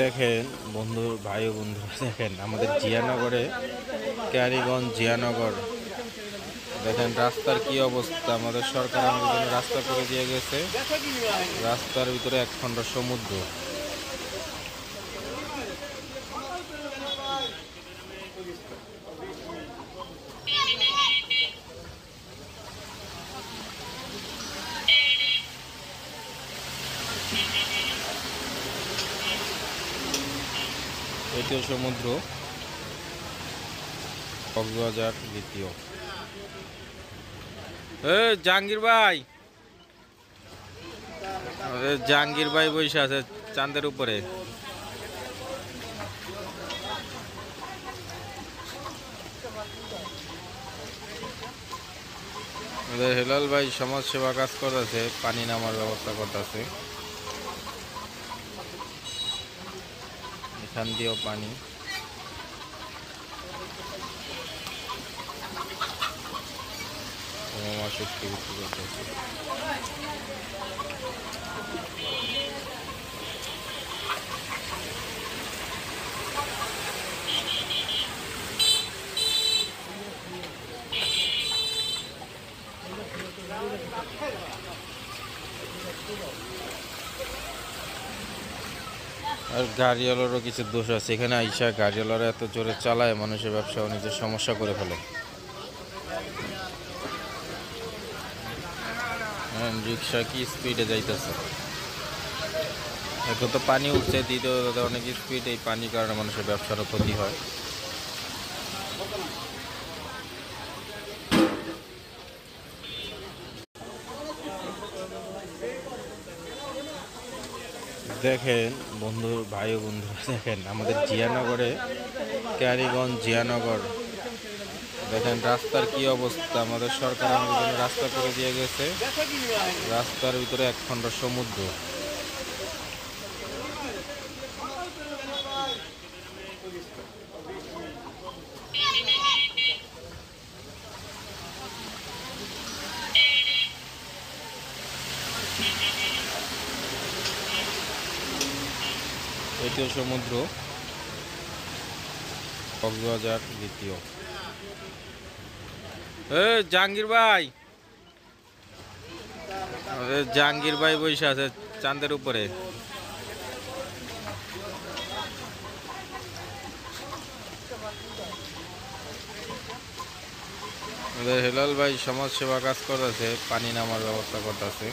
দেখেন বন্ধু ভাই ও বন্ধুরা, দেখেন আমাদের জিয়ানগরে, ক্যারিগঞ্জ জিয়ানগর, দেখেন রাস্তার কি অবস্থা। আমাদের সরকার আমাদের জন্য রাস্তা করে দিয়ে গেছে, রাস্তার ভিতরে একখণ্ড সমুদ্র। দ্বিতীয় সমুদ্র কক্সবাজার দ্বিতীয়। জাহাঙ্গীর ভাই, জাহাঙ্গীর ভাই বসে আছে চাঁদের উপরে। হেলাল ভাই সমাজ সেবা কাজ করতেছে, পানি নামার ব্যবস্থা করতেছে। এখান দিয়েও পানি। শক্তি বিক্রি করতেছে। আর গাড়িওয়ালারও কিছু দোষ আছে এখানে। আইসা গাড়িওয়ালারা এত জোরে চালায়, মানুষের ব্যবসা বাণিজ্যের সমস্যা করে ফেলে। রিক্সা কি স্পিডে যাইতেছে, এখন তো পানি উঠছে, দ্বিতীয় অনেক স্পিড। এই পানির কারণে মানুষের ব্যবসারও ক্ষতি হয়। দেখেন বন্ধু ভাই ও বন্ধুরা, দেখেন আমাদের জিয়ানগরে, ক্যারিগঞ্জ জিয়ানগর, দেখেন রাস্তার কি অবস্থা। আমাদের সরকার আমাদের জন্য রাস্তা করে দিয়ে গেছে, রাস্তার ভিতরে একখণ্ড সমুদ্র। তৃতীয় সমুদ্র কক্সবাজার দ্বিতীয়। জাহাঙ্গীর ভাই, জাহাঙ্গীর ভাই বসে আছে চাঁদের উপরে। হেলাল ভাই সমাজ সেবা কাজ করতেছে, পানি নামার ব্যবস্থা করতেছে।